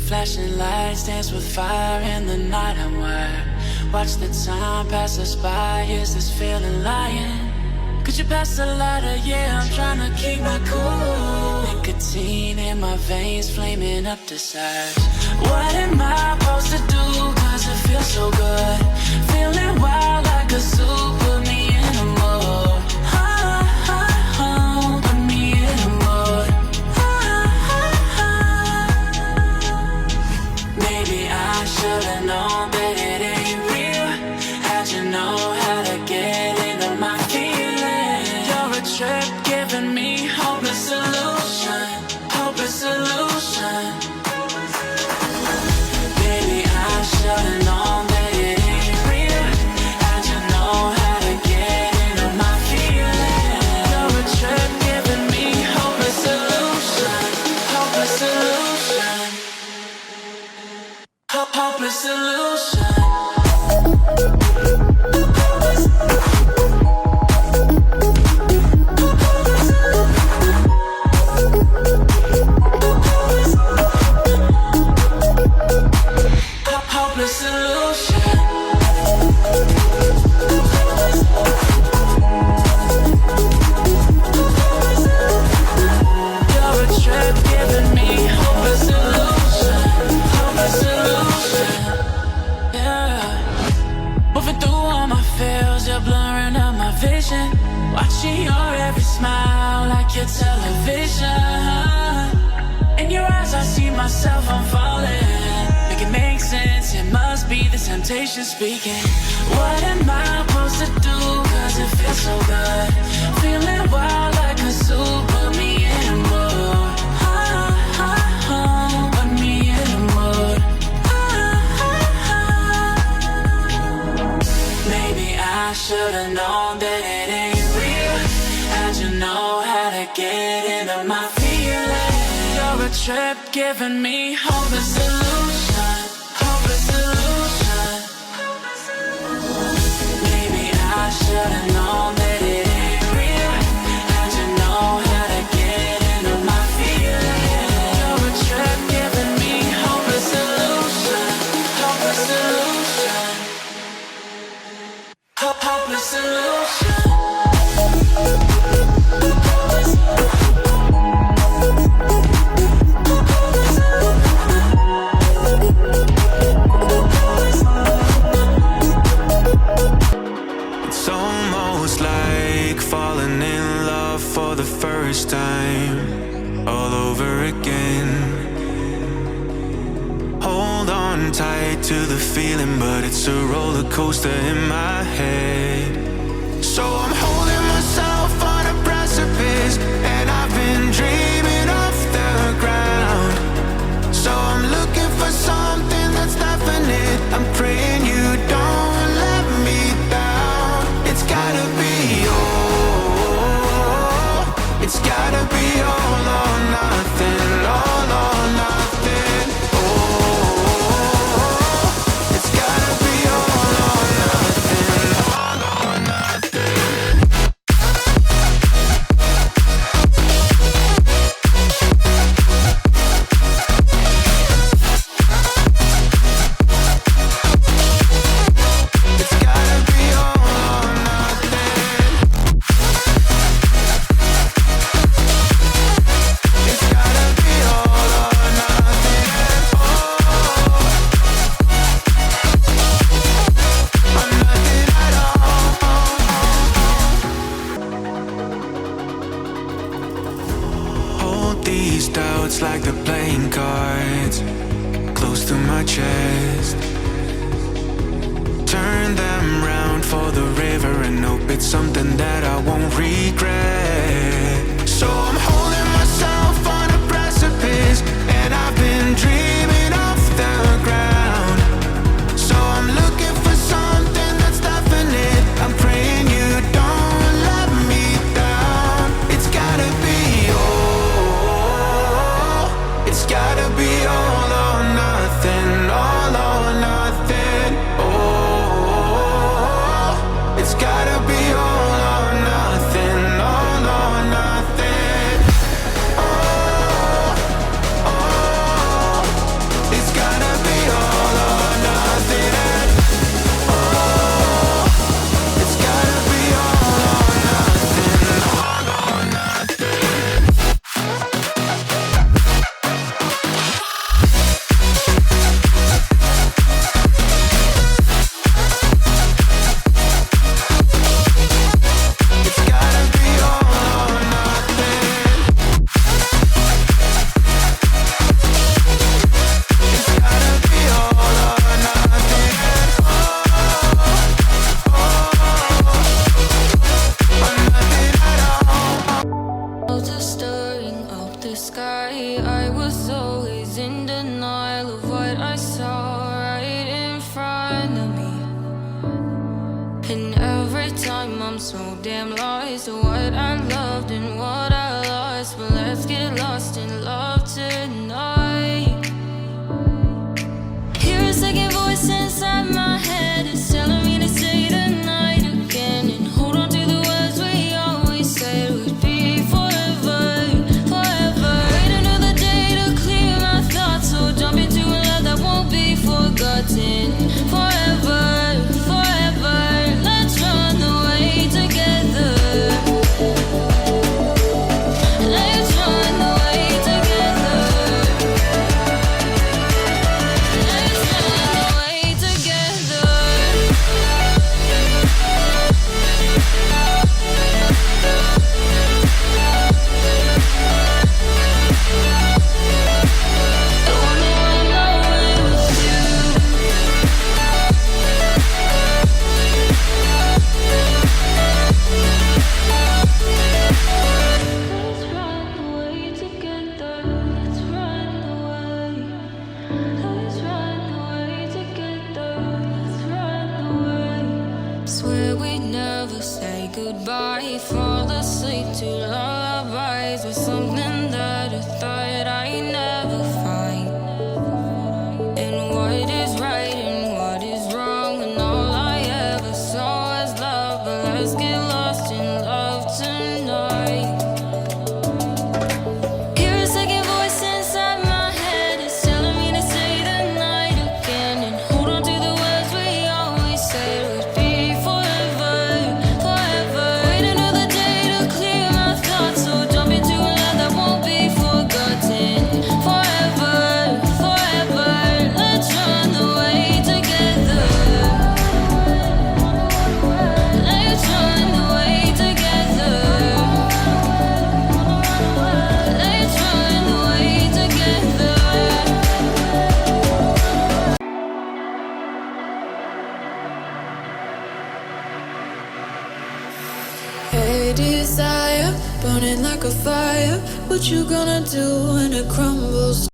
Flashing lights dance with fire in the night. I'm wired. Watch the time pass us by. Is this feeling lying? Could you pass the lighter? Yeah, I'm trying to keep my cool. Nicotine in my veins, flaming up desires. What am I supposed to do? Cause it feels so good. Feeling wild like a zoo. Put me in a mood. Put me in a mood. Maybe I should've known that it ain't real. How'd you know how to get into my feelings? You're a trip giving me hopeless solution. Hopeless solution. Baby, I should've known that it ain't real. How'd you know how to get into my feelings? You're a trip giving me hopeless solution. Hopeless solution. Hopeless solution. Hopeless solution. You're a trip giving me hopeless solution. Hopeless solution. Yeah. Moving through all my feels, you're blurring out my vision. Watching your every smile like your television. In your eyes I see myself, I'm falling. Make it make sense, it must be the temptation speaking. What am I supposed to do? Cause it feels so good. Feeling wild like a zoo. Put me in a mood. Put me in a mood. Maybe I should've known that it ain't real. How'd you know how to get into my feelings? You're a trip giving me hopeless solution. Hopeless solution. Maybe I should've known that it ain't real. How'd you know how to get into my feelings? You're a trip giving me hopeless solution. Hopeless solution. Hopeless solution. It's almost like falling in love for the first time, all over again. Hold on tight to the feeling, but it's a roller coaster in my head. So I'm holding myself on a precipice, and I've been dreaming off the ground. So I'm looking for something that's definite. I'm praying you don't let me down. It's gotta be all. It's gotta be all or nothing. All or nothing. Oh, it's gotta be all or nothing. All or nothing. It's gotta be all or nothing. It's gotta be all or nothing. Oh, or nothing at all. Hold these doubts like the playing cards close to my chest. Turn them round for the river and hope it's something that I won't regret. So I'm holding myself on a precipice, and I've been dreaming off the ground. So I'm looking for something that's definite. I'm praying you don't let me down. It's gotta be all. It's gotta be all or nothing. All or nothing. Oh, it's gotta be all or nothing. All smile of what I saw right in front of me. And every time I'm so damn lost to what I loved and what I lost. But let's get lost in love tonight. Hear a second voice inside my head. It's telling me to say tonight again. And hold on to the words we always said would be forever, forever. Wait another day to clear my thoughts. So jump into a love that won't be forgotten. Forever, forever. Let's run away together. Let's run away together. Let's run away together. I wanna run away with you. Let's run away together. Let's run away. Let's run away together. Let's run away. Swear we'd never say goodbye. Fall asleep to lullabies with something that I thought I'd never find. And what is right and what is wrong, and all I ever saw was love. But let's get lost in love tonight. Hear a second voice inside my head. It's telling me to say the night again. And hold on to the words we always said would be forever, forever. Wait another day to clear my thoughts. So jump into a love that won't be forgotten. Forever, forever. Let's run away together. Let's run away together. Let's run away together. Hey, desire, burning like a fire. What you gonna do when it crumbles